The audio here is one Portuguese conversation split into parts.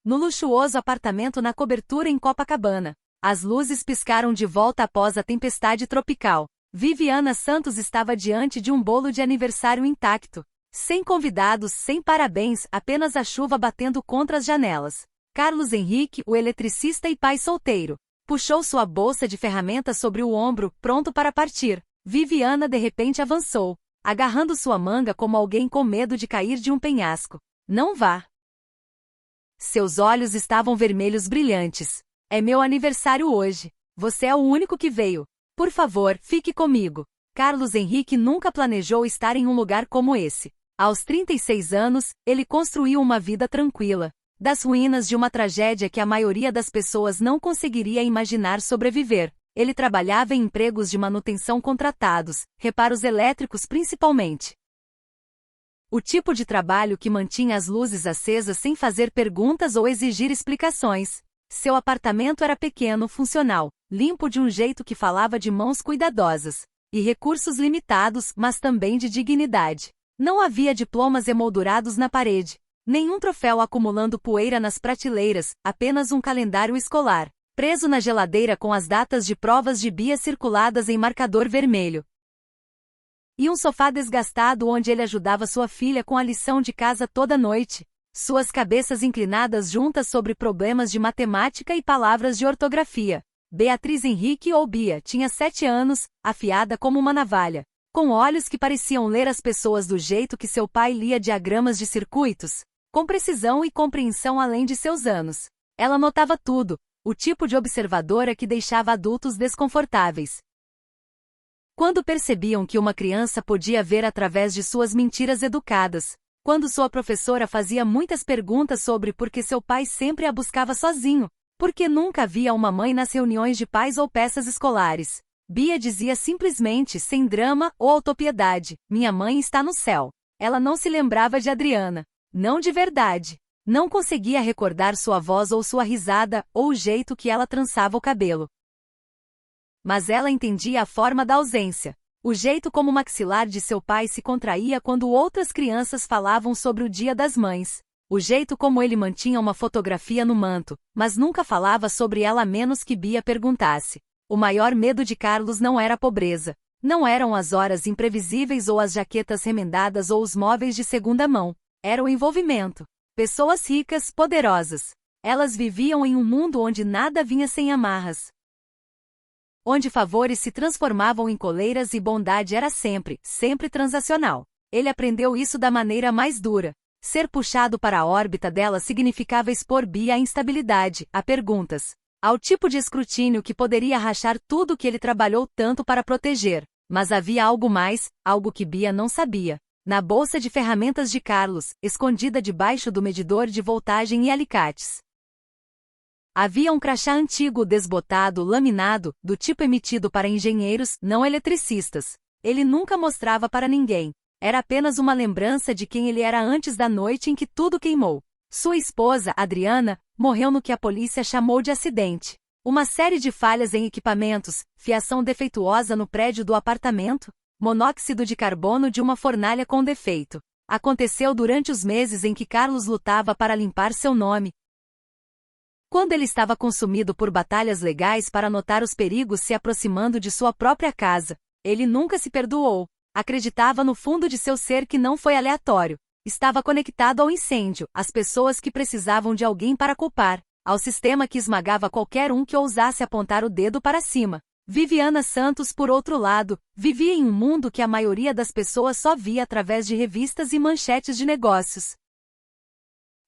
no luxuoso apartamento na cobertura em Copacabana. As luzes piscaram de volta após a tempestade tropical. Viviana Santos estava diante de um bolo de aniversário intacto. Sem convidados, sem parabéns, apenas a chuva batendo contra as janelas. Carlos Henrique, o eletricista e pai solteiro, puxou sua bolsa de ferramentas sobre o ombro, pronto para partir. Viviana de repente avançou, agarrando sua manga como alguém com medo de cair de um penhasco. Não vá. Seus olhos estavam vermelhos brilhantes. É meu aniversário hoje. Você é o único que veio. Por favor, fique comigo. Carlos Henrique nunca planejou estar em um lugar como esse. Aos 36 anos, ele construiu uma vida tranquila, das ruínas de uma tragédia que a maioria das pessoas não conseguiria imaginar sobreviver. Ele trabalhava em empregos de manutenção contratados, reparos elétricos principalmente. O tipo de trabalho que mantinha as luzes acesas sem fazer perguntas ou exigir explicações. Seu apartamento era pequeno, funcional, limpo de um jeito que falava de mãos cuidadosas. E recursos limitados, mas também de dignidade. Não havia diplomas emoldurados na parede, nenhum troféu acumulando poeira nas prateleiras, apenas um calendário escolar, preso na geladeira com as datas de provas de Bia circuladas em marcador vermelho. E um sofá desgastado onde ele ajudava sua filha com a lição de casa toda noite, suas cabeças inclinadas juntas sobre problemas de matemática e palavras de ortografia. Beatriz Henrique ou Bia tinha 7 anos, afiada como uma navalha, com olhos que pareciam ler as pessoas do jeito que seu pai lia diagramas de circuitos, com precisão e compreensão além de seus anos. Ela notava tudo, o tipo de observadora que deixava adultos desconfortáveis. Quando percebiam que uma criança podia ver através de suas mentiras educadas, quando sua professora fazia muitas perguntas sobre por que seu pai sempre a buscava sozinho, porque nunca havia uma mãe nas reuniões de pais ou peças escolares, Bia dizia simplesmente, sem drama ou autopiedade, minha mãe está no céu. Ela não se lembrava de Adriana. Não de verdade. Não conseguia recordar sua voz ou sua risada, ou o jeito que ela trançava o cabelo. Mas ela entendia a forma da ausência. O jeito como o maxilar de seu pai se contraía quando outras crianças falavam sobre o Dia das Mães. O jeito como ele mantinha uma fotografia no manto, mas nunca falava sobre ela a menos que Bia perguntasse. O maior medo de Carlos não era a pobreza. Não eram as horas imprevisíveis ou as jaquetas remendadas ou os móveis de segunda mão. Era o envolvimento. Pessoas ricas, poderosas. Elas viviam em um mundo onde nada vinha sem amarras. Onde favores se transformavam em coleiras e bondade era sempre, sempre transacional. Ele aprendeu isso da maneira mais dura. Ser puxado para a órbita dela significava expor Bia à instabilidade, a perguntas, ao tipo de escrutínio que poderia rachar tudo que ele trabalhou tanto para proteger. Mas havia algo mais, algo que Bia não sabia. Na bolsa de ferramentas de Carlos, escondida debaixo do medidor de voltagem e alicates, havia um crachá antigo desbotado, laminado, do tipo emitido para engenheiros, não eletricistas. Ele nunca mostrava para ninguém. Era apenas uma lembrança de quem ele era antes da noite em que tudo queimou. Sua esposa, Adriana, morreu no que a polícia chamou de acidente. Uma série de falhas em equipamentos, fiação defeituosa no prédio do apartamento, monóxido de carbono de uma fornalha com defeito. Aconteceu durante os meses em que Carlos lutava para limpar seu nome. Quando ele estava consumido por batalhas legais para notar os perigos se aproximando de sua própria casa, ele nunca se perdoou. Acreditava no fundo de seu ser que não foi aleatório. Estava conectado ao incêndio, às pessoas que precisavam de alguém para culpar, ao sistema que esmagava qualquer um que ousasse apontar o dedo para cima. Viviana Santos, por outro lado, vivia em um mundo que a maioria das pessoas só via através de revistas e manchetes de negócios.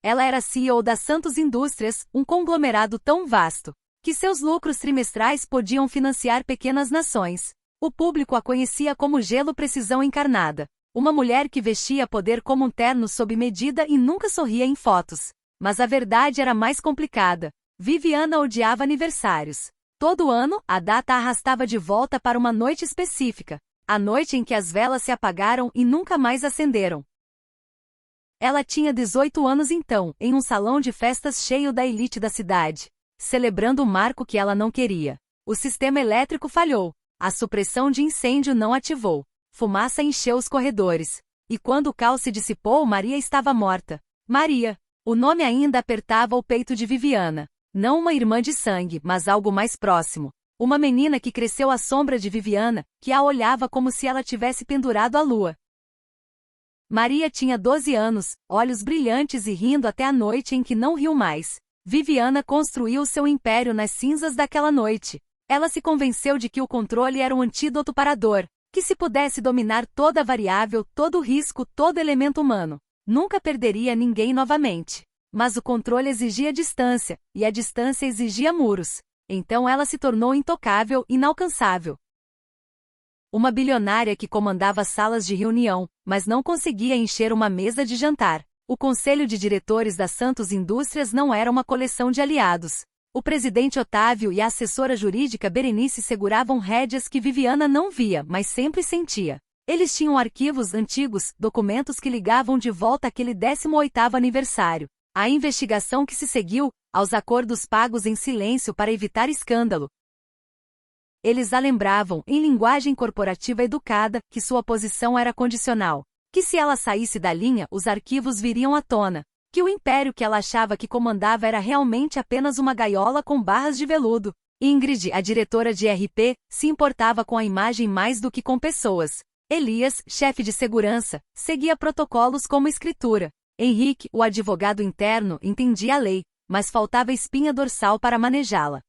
Ela era CEO da Santos Indústrias, um conglomerado tão vasto, que seus lucros trimestrais podiam financiar pequenas nações. O público a conhecia como Gelo Precisão Encarnada, uma mulher que vestia poder como um terno sob medida e nunca sorria em fotos. Mas a verdade era mais complicada. Viviana odiava aniversários. Todo ano, a data a arrastava de volta para uma noite específica, a noite em que as velas se apagaram e nunca mais acenderam. Ela tinha 18 anos então, em um salão de festas cheio da elite da cidade, celebrando o marco que ela não queria. O sistema elétrico falhou, a supressão de incêndio não ativou, fumaça encheu os corredores. E quando o caos se dissipou, Maria estava morta. Maria, O nome ainda apertava o peito de Viviana. Não uma irmã de sangue, mas algo mais próximo. Uma menina que cresceu à sombra de Viviana, que a olhava como se ela tivesse pendurado à lua. Maria tinha 12 anos, olhos brilhantes e rindo até a noite em que não riu mais. Viviana construiu seu império nas cinzas daquela noite. Ela se convenceu de que o controle era um antídoto para a dor, que se pudesse dominar toda variável, todo risco, todo elemento humano, nunca perderia ninguém novamente. Mas o controle exigia distância, e a distância exigia muros. Então ela se tornou intocável, inalcançável. Uma bilionária que comandava salas de reunião, mas não conseguia encher uma mesa de jantar. O conselho de diretores da Santos Indústrias não era uma coleção de aliados. O presidente Otávio e a assessora jurídica Berenice seguravam rédeas que Viviana não via, mas sempre sentia. Eles tinham arquivos antigos, documentos que ligavam de volta àquele 18º aniversário. A investigação que se seguiu, aos acordos pagos em silêncio para evitar escândalo. Eles a lembravam, em linguagem corporativa educada, que sua posição era condicional. Que se ela saísse da linha, os arquivos viriam à tona. Que o império que ela achava que comandava era realmente apenas uma gaiola com barras de veludo. Ingrid, a diretora de RP, se importava com a imagem mais do que com pessoas. Elias, chefe de segurança, seguia protocolos como escritura. Henrique, o advogado interno, entendia a lei, mas faltava espinha dorsal para manejá-la.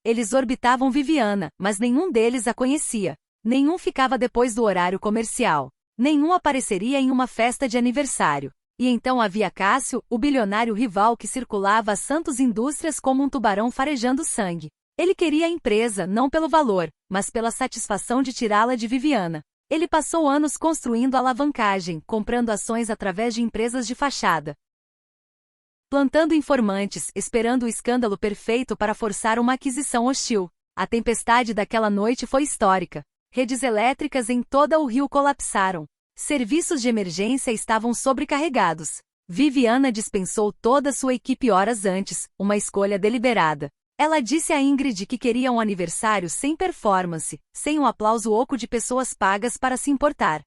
Eles orbitavam Viviana, mas nenhum deles a conhecia. Nenhum ficava depois do horário comercial. Nenhum apareceria em uma festa de aniversário. E então havia Cássio, o bilionário rival que circulava a Santos Indústrias como um tubarão farejando sangue. Ele queria a empresa não pelo valor, mas pela satisfação de tirá-la de Viviana. Ele passou anos construindo alavancagem, comprando ações através de empresas de fachada, plantando informantes, esperando o escândalo perfeito para forçar uma aquisição hostil. A tempestade daquela noite foi histórica. Redes elétricas em todo o Rio colapsaram. Serviços de emergência estavam sobrecarregados. Viviana dispensou toda sua equipe horas antes, uma escolha deliberada. Ela disse a Ingrid que queria um aniversário sem performance, sem um aplauso oco de pessoas pagas para se importar.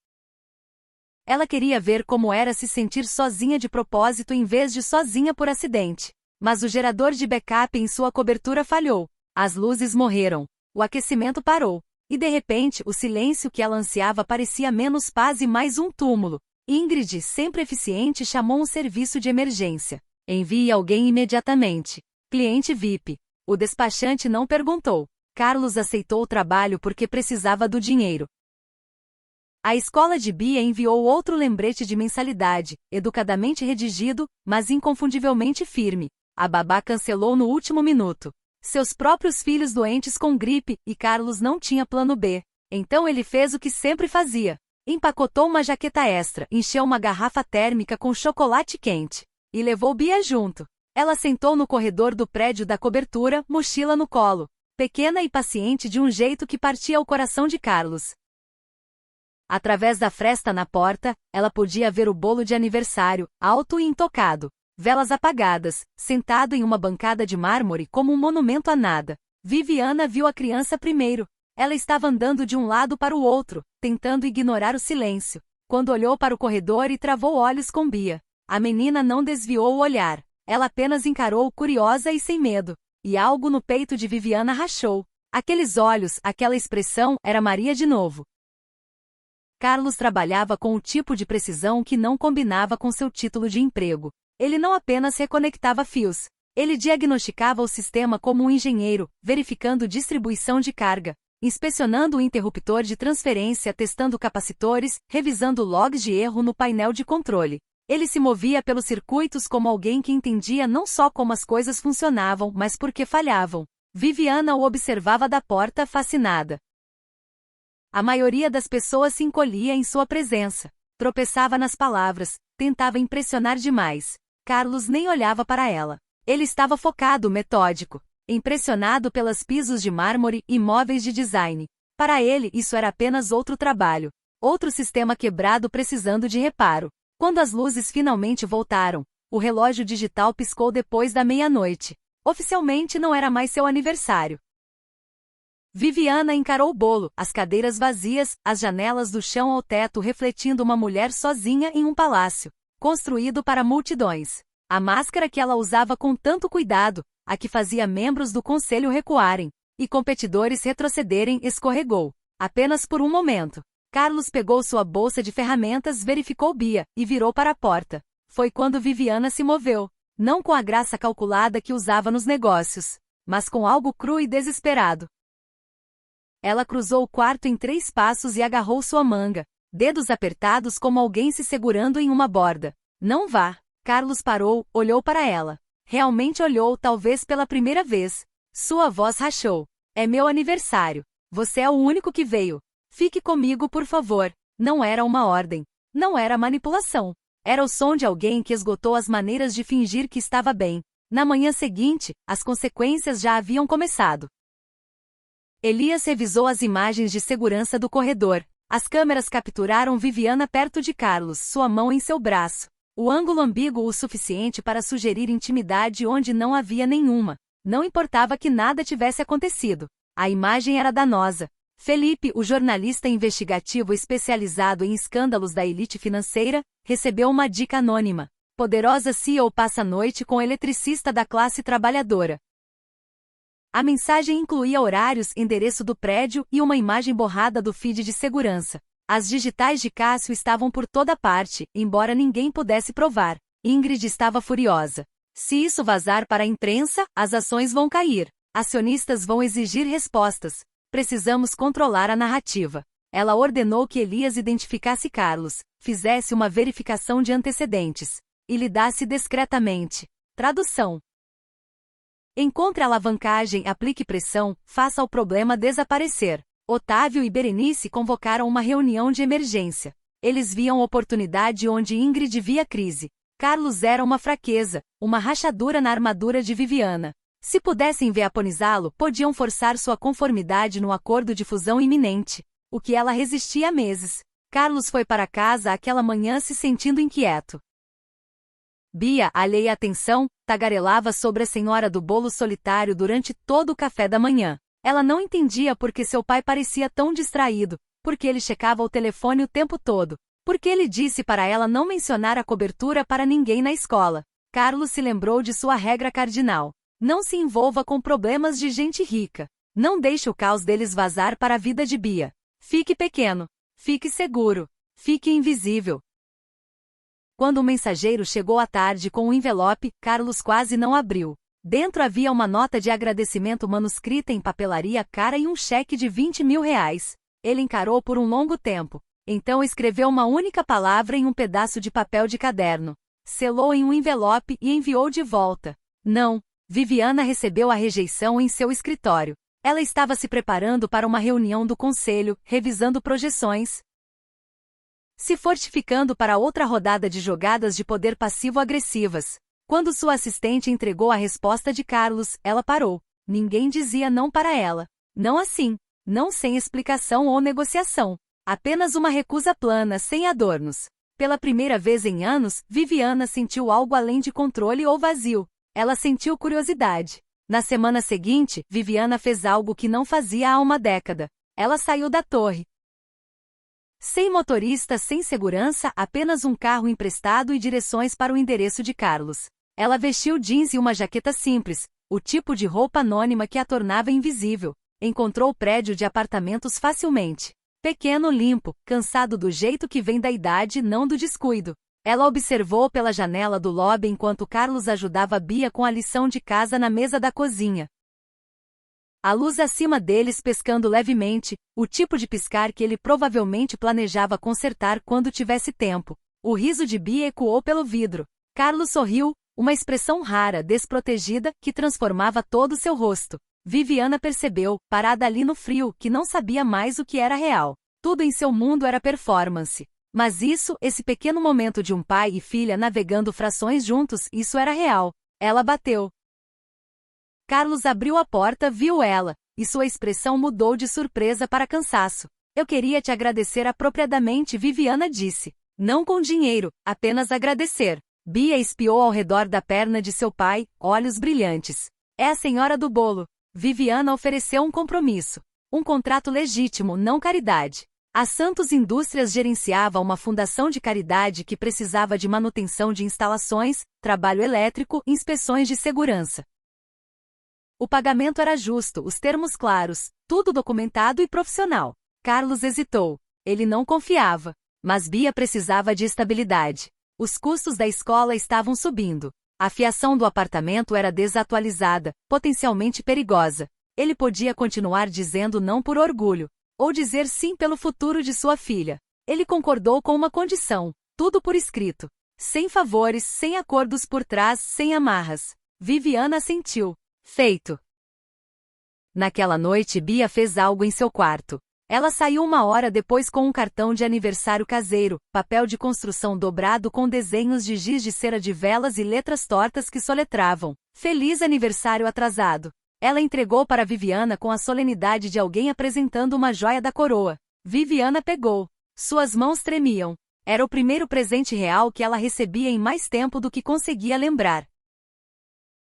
Ela queria ver como era se sentir sozinha de propósito em vez de sozinha por acidente. Mas o gerador de backup em sua cobertura falhou. As luzes morreram. O aquecimento parou. E de repente, o silêncio que ela ansiava parecia menos paz e mais um túmulo. Ingrid, sempre eficiente, chamou um serviço de emergência. Envie alguém imediatamente. Cliente VIP. O despachante não perguntou. Carlos aceitou o trabalho porque precisava do dinheiro. A escola de Bia enviou outro lembrete de mensalidade, educadamente redigido, mas inconfundivelmente firme. A babá cancelou no último minuto. Seus próprios filhos doentes com gripe, e Carlos não tinha plano B. Então ele fez o que sempre fazia. Empacotou uma jaqueta extra, encheu uma garrafa térmica com chocolate quente. E levou Bia junto. Ela sentou no corredor do prédio da cobertura, mochila no colo. Pequena e paciente de um jeito que partia o coração de Carlos. Através da fresta na porta, ela podia ver o bolo de aniversário, alto e intocado. Velas apagadas, sentado em uma bancada de mármore como um monumento a nada. Viviana viu a criança primeiro. Ela estava andando de um lado para o outro, tentando ignorar o silêncio, quando olhou para o corredor e travou olhos com Bia. A menina não desviou o olhar. Ela apenas encarou, curiosa e sem medo. E algo no peito de Viviana rachou. Aqueles olhos, aquela expressão, era Maria de novo. Carlos trabalhava com o tipo de precisão que não combinava com seu título de emprego. Ele não apenas reconectava fios. Ele diagnosticava o sistema como um engenheiro, verificando distribuição de carga, inspecionando o interruptor de transferência, testando capacitores, revisando logs de erro no painel de controle. Ele se movia pelos circuitos como alguém que entendia não só como as coisas funcionavam, mas por que falhavam. Viviana o observava da porta, fascinada. A maioria das pessoas se encolhia em sua presença, tropeçava nas palavras, tentava impressionar demais. Carlos nem olhava para ela. Ele estava focado, metódico, impressionado pelas pisos de mármore e móveis de design. Para ele, isso era apenas outro trabalho, outro sistema quebrado precisando de reparo. Quando as luzes finalmente voltaram, o relógio digital piscou depois da meia-noite. Oficialmente não era mais seu aniversário. Viviana encarou o bolo, as cadeiras vazias, as janelas do chão ao teto refletindo uma mulher sozinha em um palácio. construído para multidões. A máscara que ela usava com tanto cuidado, a que fazia membros do conselho recuarem e competidores retrocederem, escorregou. Apenas por um momento. Carlos pegou sua bolsa de ferramentas, verificou Bia e virou para a porta. Foi quando Viviana se moveu, não com a graça calculada que usava nos negócios, mas com algo cru e desesperado. Ela cruzou o quarto em 3 passos e agarrou sua manga, dedos apertados como alguém se segurando em uma borda. Não vá. Carlos parou, olhou para ela. Realmente olhou, talvez pela primeira vez. Sua voz rachou. É meu aniversário. Você é o único que veio. Fique comigo, por favor. Não era uma ordem. Não era manipulação. Era o som de alguém que esgotou as maneiras de fingir que estava bem. Na manhã seguinte, as consequências já haviam começado. Elias revisou as imagens de segurança do corredor. As câmeras capturaram Viviana perto de Carlos, sua mão em seu braço. O ângulo ambíguo o suficiente para sugerir intimidade onde não havia nenhuma. Não importava que nada tivesse acontecido. A imagem era danosa. Felipe, o jornalista investigativo especializado em escândalos da elite financeira, recebeu uma dica anônima. Poderosa CEO passa a noite com eletricista da classe trabalhadora. A mensagem incluía horários, endereço do prédio e uma imagem borrada do feed de segurança. As digitais de Cássio estavam por toda parte, embora ninguém pudesse provar. Ingrid estava furiosa. Se isso vazar para a imprensa, as ações vão cair. Acionistas vão exigir respostas. Precisamos controlar a narrativa. Ela ordenou que Elias identificasse Carlos, fizesse uma verificação de antecedentes e lidasse discretamente. Tradução. Encontre alavancagem, aplique pressão, faça o problema desaparecer. Otávio e Berenice convocaram uma reunião de emergência. Eles viam oportunidade onde Ingrid via crise. Carlos era uma fraqueza, uma rachadura na armadura de Viviana. Se pudessem veaponizá-lo, podiam forçar sua conformidade no acordo de fusão iminente, o que ela resistia há meses. Carlos foi para casa aquela manhã se sentindo inquieto. Bia, alheia à atenção, tagarelava sobre a senhora do bolo solitário durante todo o café da manhã. Ela não entendia por que seu pai parecia tão distraído, porque ele checava o telefone o tempo todo, porque ele disse para ela não mencionar a cobertura para ninguém na escola. Carlos se lembrou de sua regra cardinal. Não se envolva com problemas de gente rica. Não deixe o caos deles vazar para a vida de Bia. Fique pequeno. Fique seguro. Fique invisível. Quando o mensageiro chegou à tarde com um envelope, Carlos quase não abriu. Dentro havia uma nota de agradecimento manuscrita em papelaria cara e um cheque de 20 mil reais. Ele encarou por um longo tempo. Então escreveu uma única palavra em um pedaço de papel de caderno. Selou em um envelope e enviou de volta. Não. Viviana recebeu a rejeição em seu escritório. Ela estava se preparando para uma reunião do conselho, revisando projeções, se fortificando para outra rodada de jogadas de poder passivo-agressivas. Quando sua assistente entregou a resposta de Carlos, ela parou. Ninguém dizia não para ela. Não assim. Não sem explicação ou negociação. Apenas uma recusa plana, sem adornos. Pela primeira vez em anos, Viviana sentiu algo além de controle ou vazio. Ela sentiu curiosidade. Na semana seguinte, Viviana fez algo que não fazia há uma década. Ela saiu da torre. Sem motorista, sem segurança, apenas um carro emprestado e direções para o endereço de Carlos. Ela vestiu jeans e uma jaqueta simples, o tipo de roupa anônima que a tornava invisível. Encontrou o prédio de apartamentos facilmente. Pequeno, limpo, cansado do jeito que vem da idade, não do descuido. Ela observou pela janela do lobby enquanto Carlos ajudava Bia com a lição de casa na mesa da cozinha. A luz acima deles pescando levemente, o tipo de piscar que ele provavelmente planejava consertar quando tivesse tempo. O riso de Bia ecoou pelo vidro. Carlos sorriu, uma expressão rara, desprotegida, que transformava todo seu rosto. Viviana percebeu, parada ali no frio, que não sabia mais o que era real. Tudo em seu mundo era performance. Mas esse pequeno momento de um pai e filha navegando frações juntos, isso era real. Ela bateu. Carlos abriu a porta, viu ela, e sua expressão mudou de surpresa para cansaço. Eu queria te agradecer apropriadamente, Viviana disse. Não com dinheiro, apenas agradecer. Bia espiou ao redor da perna de seu pai, olhos brilhantes. É a senhora do bolo. Viviana ofereceu um compromisso. Um contrato legítimo, não caridade. A Santos Indústrias gerenciava uma fundação de caridade que precisava de manutenção de instalações, trabalho elétrico e inspeções de segurança. O pagamento era justo, os termos claros, tudo documentado e profissional. Carlos hesitou. Ele não confiava. Mas Bia precisava de estabilidade. Os custos da escola estavam subindo. A fiação do apartamento era desatualizada, potencialmente perigosa. Ele podia continuar dizendo não por orgulho, ou dizer sim pelo futuro de sua filha. Ele concordou com uma condição, tudo por escrito. Sem favores, sem acordos por trás, sem amarras. Viviana assentiu. Feito. Naquela noite Bia fez algo em seu quarto. Ela saiu 1 hora depois com um cartão de aniversário caseiro, papel de construção dobrado com desenhos de giz de cera de velas e letras tortas que soletravam. Feliz aniversário atrasado. Ela entregou para Viviana com a solenidade de alguém apresentando uma joia da coroa. Viviana pegou. Suas mãos tremiam. Era o primeiro presente real que ela recebia em mais tempo do que conseguia lembrar.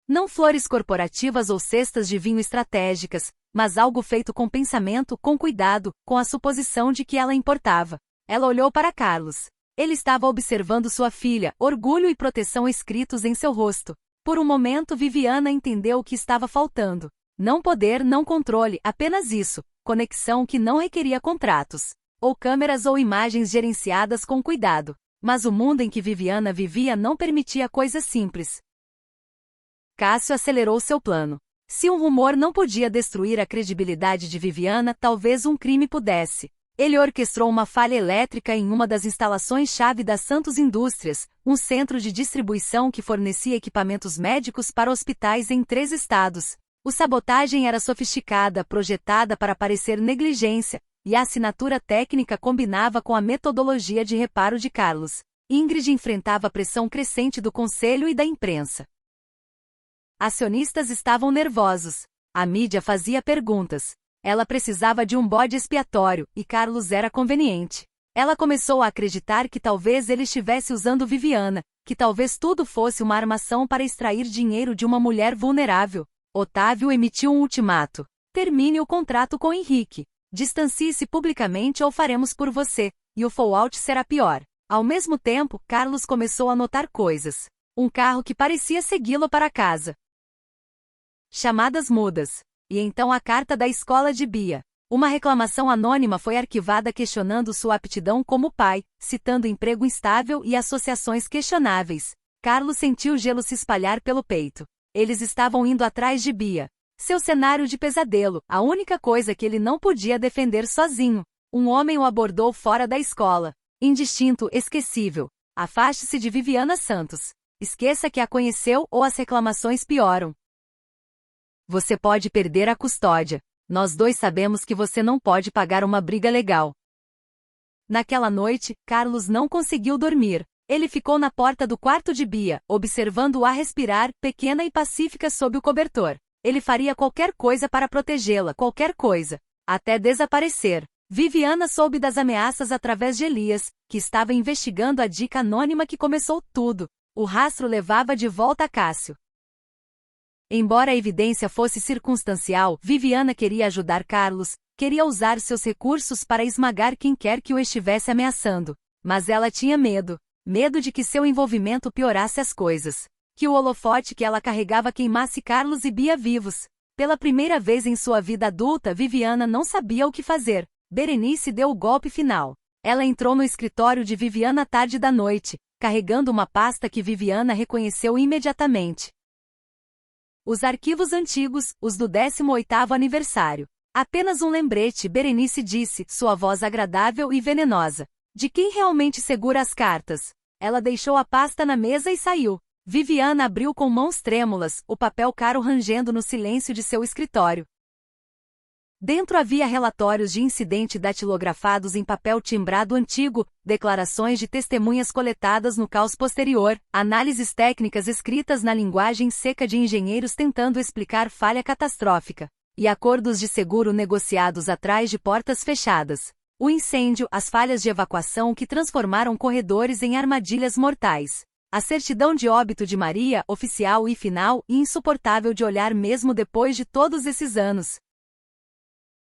Não flores corporativas ou cestas de vinho estratégicas, mas algo feito com pensamento, com cuidado, com a suposição de que ela importava. Ela olhou para Carlos. Ele estava observando sua filha, orgulho e proteção escritos em seu rosto. Por um momento Viviana entendeu o que estava faltando. Não poder, não controle, apenas isso. Conexão que não requeria contratos. Ou câmeras ou imagens gerenciadas com cuidado. Mas o mundo em que Viviana vivia não permitia coisas simples. Cássio acelerou seu plano. Se um rumor não podia destruir a credibilidade de Viviana, talvez um crime pudesse. Ele orquestrou uma falha elétrica em uma das instalações-chave da Santos Indústrias, um centro de distribuição que fornecia equipamentos médicos para hospitais em 3 estados. A sabotagem era sofisticada, projetada para parecer negligência, e a assinatura técnica combinava com a metodologia de reparo de Carlos. Ingrid enfrentava a pressão crescente do conselho e da imprensa. Acionistas estavam nervosos. A mídia fazia perguntas. Ela precisava de um bode expiatório, e Carlos era conveniente. Ela começou a acreditar que talvez ele estivesse usando Viviana, que talvez tudo fosse uma armação para extrair dinheiro de uma mulher vulnerável. Otávio emitiu um ultimato. Termine o contrato com Henrique. Distancie-se publicamente ou faremos por você, e o fallout será pior. Ao mesmo tempo, Carlos começou a notar coisas. Um carro que parecia segui-lo para casa. Chamadas mudas. E então a carta da escola de Bia. Uma reclamação anônima foi arquivada questionando sua aptidão como pai, citando emprego instável e associações questionáveis. Carlos sentiu o gelo se espalhar pelo peito. Eles estavam indo atrás de Bia. Seu cenário de pesadelo, a única coisa que ele não podia defender sozinho. Um homem o abordou fora da escola. Indistinto, esquecível. Afaste-se de Viviana Santos. Esqueça que a conheceu ou as reclamações pioram. Você pode perder a custódia. Nós dois sabemos que você não pode pagar uma briga legal. Naquela noite, Carlos não conseguiu dormir. Ele ficou na porta do quarto de Bia, observando-a respirar, pequena e pacífica sob o cobertor. Ele faria qualquer coisa para protegê-la, qualquer coisa. Até desaparecer. Viviana soube das ameaças através de Elias, que estava investigando a dica anônima que começou tudo. O rastro levava de volta a Cássio. Embora a evidência fosse circunstancial, Viviana queria ajudar Carlos, queria usar seus recursos para esmagar quem quer que o estivesse ameaçando. Mas ela tinha medo. Medo de que seu envolvimento piorasse as coisas. Que o holofote que ela carregava queimasse Carlos e Bia vivos. Pela primeira vez em sua vida adulta, Viviana não sabia o que fazer. Berenice deu o golpe final. Ela entrou no escritório de Viviana à tarde da noite, carregando uma pasta que Viviana reconheceu imediatamente. Os arquivos antigos, os do 18º aniversário. Apenas um lembrete, Berenice disse, sua voz agradável e venenosa. De quem realmente segura as cartas? Ela deixou a pasta na mesa e saiu. Viviana abriu com mãos trêmulas, o papel caro rangendo no silêncio de seu escritório. Dentro havia relatórios de incidente datilografados em papel timbrado antigo, declarações de testemunhas coletadas no caos posterior, análises técnicas escritas na linguagem seca de engenheiros tentando explicar falha catastrófica, e acordos de seguro negociados atrás de portas fechadas. O incêndio, as falhas de evacuação que transformaram corredores em armadilhas mortais. A certidão de óbito de Maria, oficial e final, e insuportável de olhar mesmo depois de todos esses anos.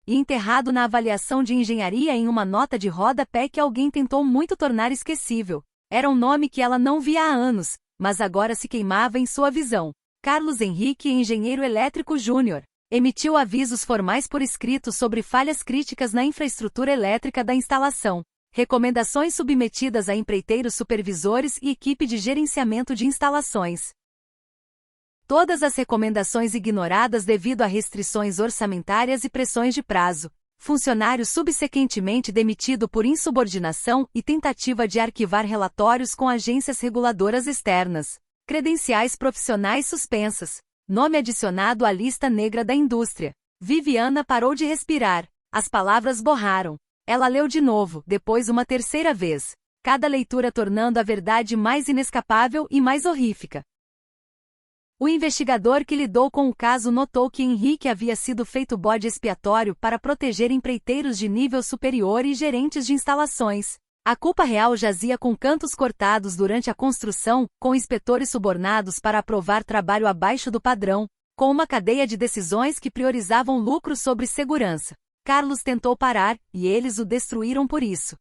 e enterrado na avaliação de engenharia em uma nota de rodapé que alguém tentou muito tornar esquecível. Era um nome que ela não via há anos, mas agora se queimava em sua visão. Carlos Henrique, engenheiro elétrico júnior, emitiu avisos formais por escrito sobre falhas críticas na infraestrutura elétrica da instalação. Recomendações submetidas a empreiteiros supervisores e equipe de gerenciamento de instalações. Todas as recomendações ignoradas devido a restrições orçamentárias e pressões de prazo. Funcionário subsequentemente demitido por insubordinação e tentativa de arquivar relatórios com agências reguladoras externas. Credenciais profissionais suspensas. Nome adicionado à lista negra da indústria. Viviana parou de respirar. As palavras borraram. Ela leu de novo, depois uma terceira vez. Cada leitura tornando a verdade mais inescapável e mais horrífica. O investigador que lidou com o caso notou que Henrique havia sido feito bode expiatório para proteger empreiteiros de nível superior e gerentes de instalações. A culpa real jazia com cantos cortados durante a construção, com inspetores subornados para aprovar trabalho abaixo do padrão, com uma cadeia de decisões que priorizavam lucro sobre segurança. Carlos tentou parar, e eles o destruíram por isso.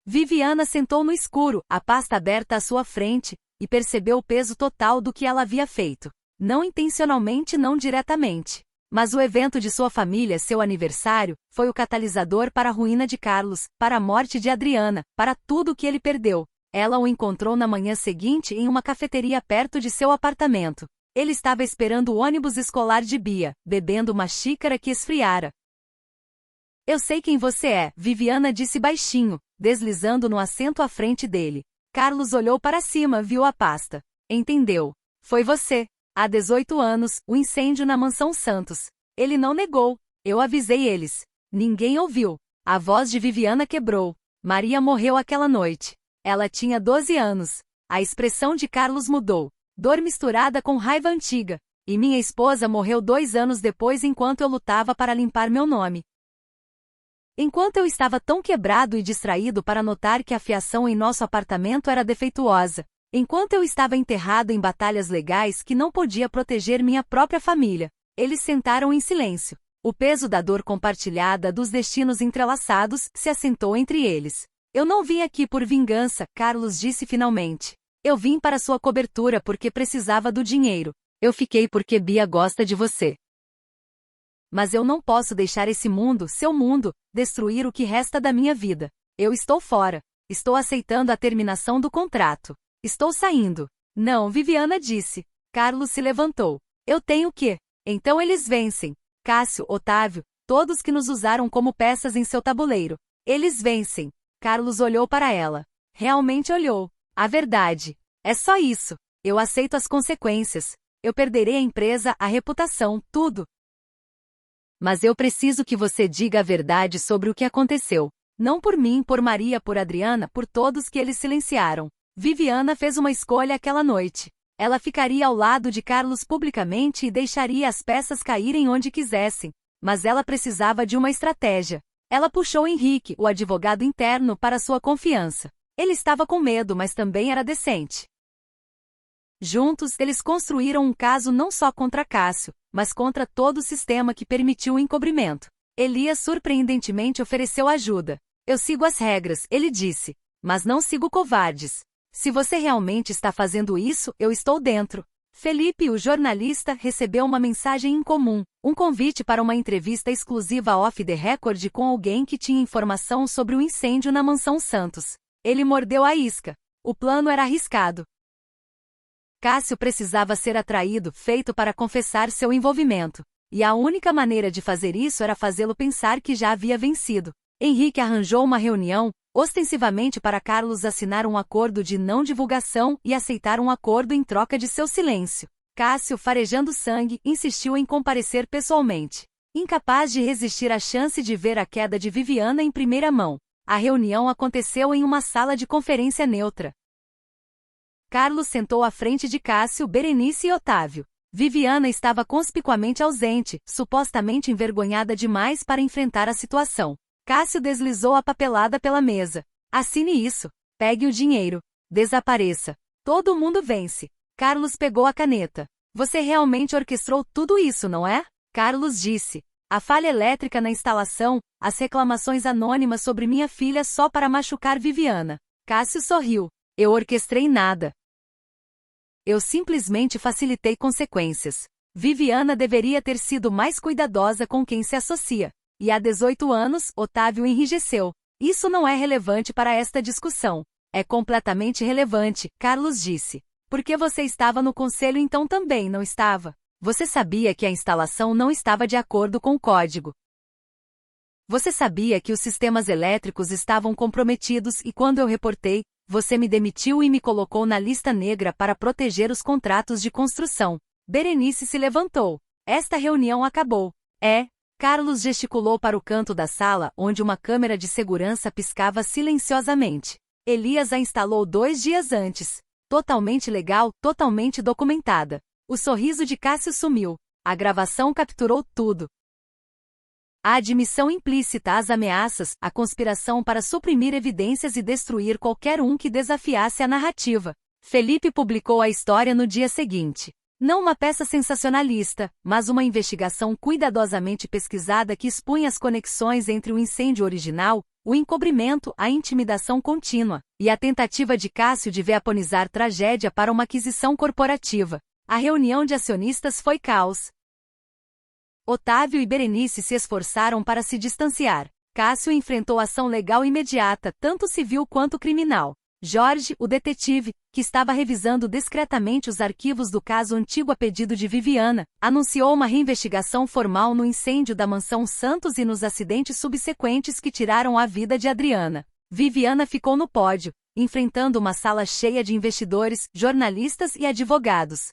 Viviana sentou no escuro, a pasta aberta à sua frente, e percebeu o peso total do que ela havia feito. Não intencionalmente, não diretamente. Mas o evento de sua família, seu aniversário, foi o catalisador para a ruína de Carlos, para a morte de Adriana, para tudo o que ele perdeu. Ela o encontrou na manhã seguinte em uma cafeteria perto de seu apartamento. Ele estava esperando o ônibus escolar de Bia, bebendo uma xícara que esfriara. Eu sei quem você é, Viviana disse baixinho, deslizando no assento à frente dele. Carlos olhou para cima, viu a pasta. Entendeu. Foi você. Há 18 anos, o incêndio na mansão Santos. Ele não negou. Eu avisei eles. Ninguém ouviu. A voz de Viviana quebrou. Maria morreu aquela noite. Ela tinha 12 anos. A expressão de Carlos mudou. Dor misturada com raiva antiga. E minha esposa morreu 2 anos depois enquanto eu lutava para limpar meu nome. Enquanto eu estava tão quebrado e distraído para notar que a fiação em nosso apartamento era defeituosa. Enquanto eu estava enterrado em batalhas legais que não podia proteger minha própria família. Eles sentaram em silêncio. O peso da dor compartilhada dos destinos entrelaçados se assentou entre eles. Eu não vim aqui por vingança, Carlos disse finalmente. Eu vim para sua cobertura porque precisava do dinheiro. Eu fiquei porque Bia gosta de você. Mas eu não posso deixar esse mundo, seu mundo, destruir o que resta da minha vida. Eu estou fora. Estou aceitando a terminação do contrato. Estou saindo. Não, Viviana disse. Carlos se levantou. Eu tenho que. Então eles vencem. Cássio, Otávio, todos que nos usaram como peças em seu tabuleiro. Eles vencem. Carlos olhou para ela. Realmente olhou. A verdade. É só isso. Eu aceito as consequências. Eu perderei a empresa, a reputação, tudo. Mas eu preciso que você diga a verdade sobre o que aconteceu. Não por mim, por Maria, por Adriana, por todos que eles silenciaram. Viviana fez uma escolha aquela noite. Ela ficaria ao lado de Carlos publicamente e deixaria as peças caírem onde quisessem. Mas ela precisava de uma estratégia. Ela puxou Henrique, o advogado interno, para sua confiança. Ele estava com medo, mas também era decente. Juntos, eles construíram um caso não só contra Cássio, mas contra todo o sistema que permitiu o encobrimento. Elias surpreendentemente ofereceu ajuda. Eu sigo as regras, ele disse. Mas não sigo covardes. Se você realmente está fazendo isso, eu estou dentro. Felipe, o jornalista, recebeu uma mensagem incomum, um convite para uma entrevista exclusiva off the record com alguém que tinha informação sobre o incêndio na mansão Santos. Ele mordeu a isca. O plano era arriscado. Cássio precisava ser atraído, feito para confessar seu envolvimento. E a única maneira de fazer isso era fazê-lo pensar que já havia vencido. Henrique arranjou uma reunião, ostensivamente para Carlos assinar um acordo de não divulgação e aceitar um acordo em troca de seu silêncio. Cássio, farejando sangue, insistiu em comparecer pessoalmente. Incapaz de resistir à chance de ver a queda de Viviana em primeira mão. A reunião aconteceu em uma sala de conferência neutra. Carlos sentou à frente de Cássio, Berenice e Otávio. Viviana estava conspicuamente ausente, supostamente envergonhada demais para enfrentar a situação. Cássio deslizou a papelada pela mesa. Assine isso. Pegue o dinheiro. Desapareça. Todo mundo vence. Carlos pegou a caneta. Você realmente orquestrou tudo isso, não é? Carlos disse. A falha elétrica na instalação, as reclamações anônimas sobre minha filha só para machucar Viviana. Cássio sorriu. Eu orquestrei nada. Eu simplesmente facilitei consequências. Viviana deveria ter sido mais cuidadosa com quem se associa. E há 18 anos, Otávio enrijeceu. Isso não é relevante para esta discussão. É completamente relevante, Carlos disse. Porque você estava no conselho então também, não estava? Você sabia que a instalação não estava de acordo com o código. Você sabia que os sistemas elétricos estavam comprometidos e quando eu reportei, você me demitiu e me colocou na lista negra para proteger os contratos de construção. Berenice se levantou. Esta reunião acabou. Carlos gesticulou para o canto da sala onde uma câmera de segurança piscava silenciosamente. Elias a instalou 2 dias antes. Totalmente legal, totalmente documentada. O sorriso de Cássio sumiu. A gravação capturou tudo. A admissão implícita às ameaças, a conspiração para suprimir evidências e destruir qualquer um que desafiasse a narrativa. Felipe publicou a história no dia seguinte. Não uma peça sensacionalista, mas uma investigação cuidadosamente pesquisada que expunha as conexões entre o incêndio original, o encobrimento, a intimidação contínua, e a tentativa de Cássio de veaponizar tragédia para uma aquisição corporativa. A reunião de acionistas foi caos. Otávio e Berenice se esforçaram para se distanciar. Cássio enfrentou ação legal imediata, tanto civil quanto criminal. Jorge, o detetive, que estava revisando discretamente os arquivos do caso antigo a pedido de Viviana, anunciou uma reinvestigação formal no incêndio da mansão Santos e nos acidentes subsequentes que tiraram a vida de Adriana. Viviana ficou no pódio, enfrentando uma sala cheia de investidores, jornalistas e advogados.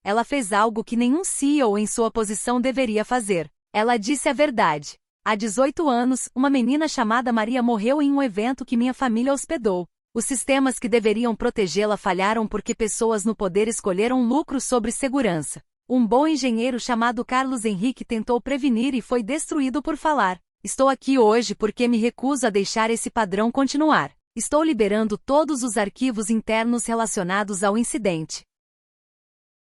Ela fez algo que nenhum CEO em sua posição deveria fazer. Ela disse a verdade. Há 18 anos, uma menina chamada Maria morreu em um evento que minha família hospedou. Os sistemas que deveriam protegê-la falharam porque pessoas no poder escolheram lucro sobre segurança. Um bom engenheiro chamado Carlos Henrique tentou prevenir e foi destruído por falar. Estou aqui hoje porque me recuso a deixar esse padrão continuar. Estou liberando todos os arquivos internos relacionados ao incidente.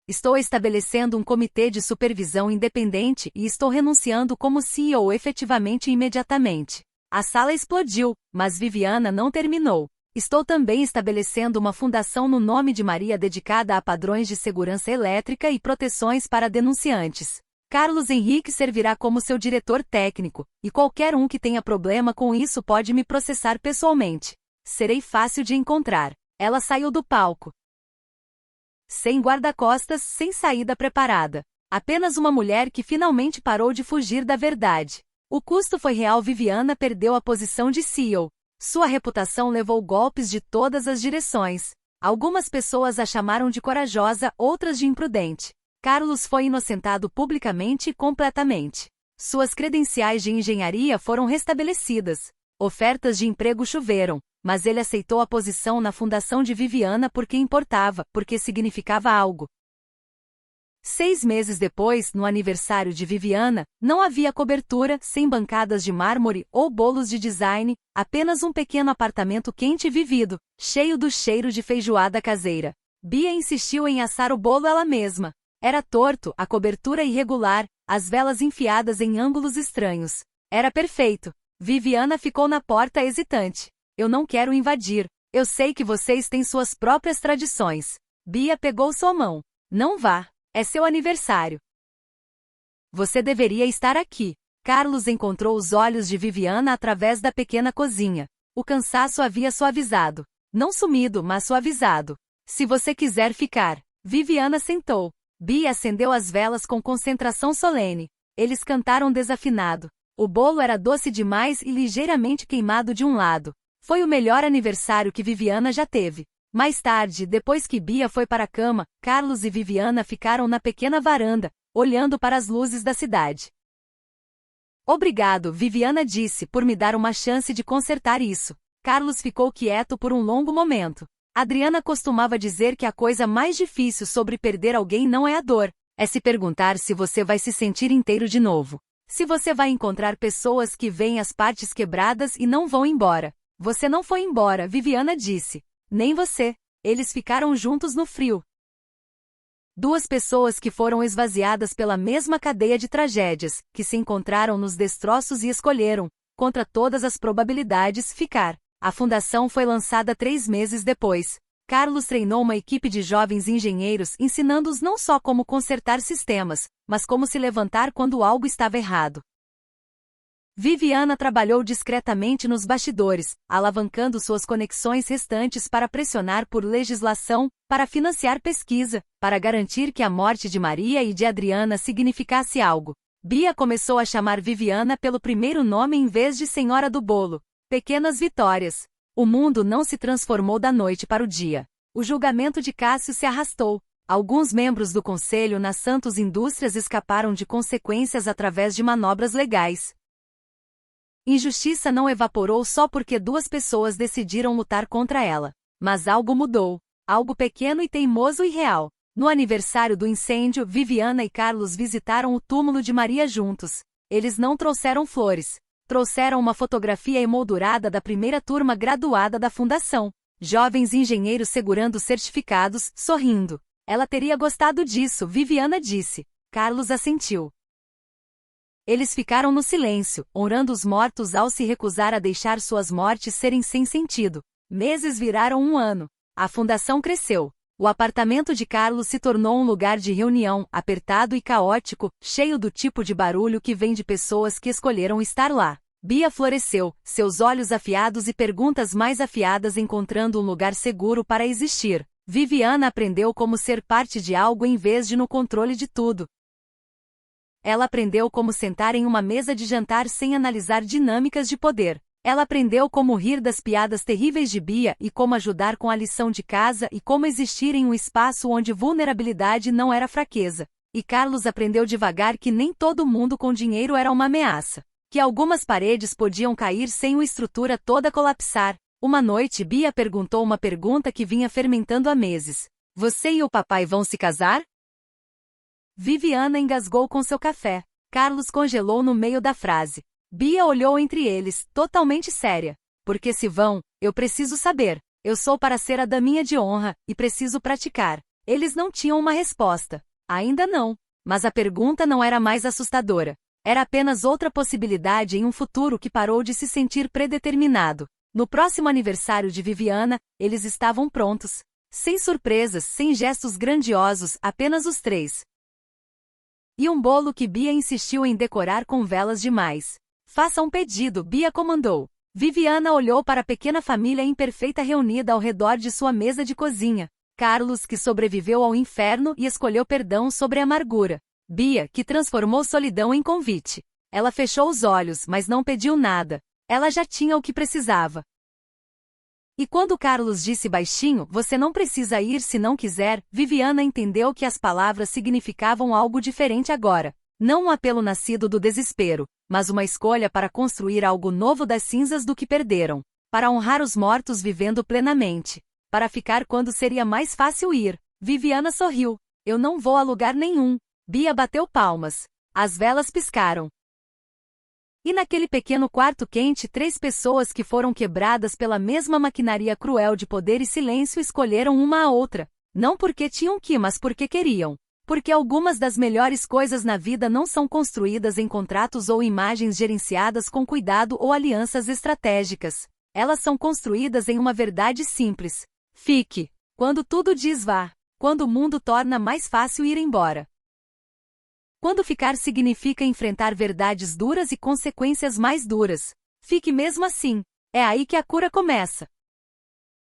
Estou estabelecendo um comitê de supervisão independente e estou renunciando como CEO efetivamente e imediatamente. A sala explodiu, mas Viviana não terminou. Estou também estabelecendo uma fundação no nome de Maria dedicada a padrões de segurança elétrica e proteções para denunciantes. Carlos Henrique servirá como seu diretor técnico, e qualquer um que tenha problema com isso pode me processar pessoalmente. Serei fácil de encontrar. Ela saiu do palco. Sem guarda-costas, sem saída preparada. Apenas uma mulher que finalmente parou de fugir da verdade. O custo foi real. Viviana perdeu a posição de CEO. Sua reputação levou golpes de todas as direções. Algumas pessoas a chamaram de corajosa, outras de imprudente. Carlos foi inocentado publicamente e completamente. Suas credenciais de engenharia foram restabelecidas. Ofertas de emprego choveram. Mas ele aceitou a posição na fundação de Viviana porque importava, porque significava algo. 6 meses depois, no aniversário de Viviana, não havia cobertura, sem bancadas de mármore ou bolos de design, apenas um pequeno apartamento quente e vivido, cheio do cheiro de feijoada caseira. Bia insistiu em assar o bolo ela mesma. Era torto, a cobertura irregular, as velas enfiadas em ângulos estranhos. Era perfeito. Viviana ficou na porta hesitante. Eu não quero invadir. Eu sei que vocês têm suas próprias tradições. Bia pegou sua mão. Não vá. É seu aniversário. Você deveria estar aqui. Carlos encontrou os olhos de Viviana através da pequena cozinha. O cansaço havia suavizado. Não sumido, mas suavizado. Se você quiser ficar. Viviana sentou. Bia acendeu as velas com concentração solene. Eles cantaram desafinado. O bolo era doce demais e ligeiramente queimado de um lado. Foi o melhor aniversário que Viviana já teve. Mais tarde, depois que Bia foi para a cama, Carlos e Viviana ficaram na pequena varanda, olhando para as luzes da cidade. Obrigado, Viviana disse, por me dar uma chance de consertar isso. Carlos ficou quieto por um longo momento. Adriana costumava dizer que a coisa mais difícil sobre perder alguém não é a dor, é se perguntar se você vai se sentir inteiro de novo. Se você vai encontrar pessoas que veem as partes quebradas e não vão embora. Você não foi embora, Viviana disse. Nem você. Eles ficaram juntos no frio. Duas pessoas que foram esvaziadas pela mesma cadeia de tragédias, que se encontraram nos destroços e escolheram, contra todas as probabilidades, ficar. A fundação foi lançada 3 meses depois. Carlos treinou uma equipe de jovens engenheiros ensinando-os não só como consertar sistemas, mas como se levantar quando algo estava errado. Viviana trabalhou discretamente nos bastidores, alavancando suas conexões restantes para pressionar por legislação, para financiar pesquisa, para garantir que a morte de Maria e de Adriana significasse algo. Bia começou a chamar Viviana pelo primeiro nome em vez de Senhora do Bolo. Pequenas vitórias. O mundo não se transformou da noite para o dia. O julgamento de Cássio se arrastou. Alguns membros do conselho na Santos Indústrias escaparam de consequências através de manobras legais. Injustiça não evaporou só porque 2 pessoas decidiram lutar contra ela. Mas algo mudou. Algo pequeno e teimoso e real. No aniversário do incêndio, Viviana e Carlos visitaram o túmulo de Maria juntos. Eles não trouxeram flores. Trouxeram uma fotografia emoldurada da primeira turma graduada da fundação. Jovens engenheiros segurando certificados, sorrindo. Ela teria gostado disso, Viviana disse. Carlos assentiu. Eles ficaram no silêncio, honrando os mortos ao se recusar a deixar suas mortes serem sem sentido. Meses viraram 1 ano. A fundação cresceu. O apartamento de Carlos se tornou um lugar de reunião, apertado e caótico, cheio do tipo de barulho que vem de pessoas que escolheram estar lá. Bia floresceu, seus olhos afiados e perguntas mais afiadas encontrando um lugar seguro para existir. Viviana aprendeu como ser parte de algo em vez de no controle de tudo. Ela aprendeu como sentar em uma mesa de jantar sem analisar dinâmicas de poder. Ela aprendeu como rir das piadas terríveis de Bia e como ajudar com a lição de casa e como existir em um espaço onde vulnerabilidade não era fraqueza. E Carlos aprendeu devagar que nem todo mundo com dinheiro era uma ameaça. Que algumas paredes podiam cair sem a estrutura toda colapsar. Uma noite Bia perguntou uma pergunta que vinha fermentando há meses. Você e o papai vão se casar? Viviana engasgou com seu café. Carlos congelou no meio da frase. Bia olhou entre eles, totalmente séria. Porque se vão, eu preciso saber. Eu sou para ser a daminha de honra, e preciso praticar. Eles não tinham uma resposta. Ainda não. Mas a pergunta não era mais assustadora. Era apenas outra possibilidade em um futuro que parou de se sentir predeterminado. No próximo aniversário de Viviana, eles estavam prontos. Sem surpresas, sem gestos grandiosos, apenas os 3. E um bolo que Bia insistiu em decorar com velas demais. Faça um pedido, Bia comandou. Viviana olhou para a pequena família imperfeita reunida ao redor de sua mesa de cozinha. Carlos, que sobreviveu ao inferno e escolheu perdão sobre a amargura. Bia, que transformou solidão em convite. Ela fechou os olhos, mas não pediu nada. Ela já tinha o que precisava. E quando Carlos disse baixinho, você não precisa ir se não quiser, Viviana entendeu que as palavras significavam algo diferente agora. Não um apelo nascido do desespero, mas uma escolha para construir algo novo das cinzas do que perderam. Para honrar os mortos vivendo plenamente. Para ficar quando seria mais fácil ir. Viviana sorriu. Eu não vou a lugar nenhum. Bia bateu palmas. As velas piscaram. E naquele pequeno quarto quente 3 pessoas que foram quebradas pela mesma maquinaria cruel de poder e silêncio escolheram uma a outra. Não porque tinham que, mas porque queriam. Porque algumas das melhores coisas na vida não são construídas em contratos ou imagens gerenciadas com cuidado ou alianças estratégicas. Elas são construídas em uma verdade simples. Fique. Quando tudo diz vá. Quando o mundo torna mais fácil ir embora. Quando ficar significa enfrentar verdades duras e consequências mais duras. Fique mesmo assim. É aí que a cura começa.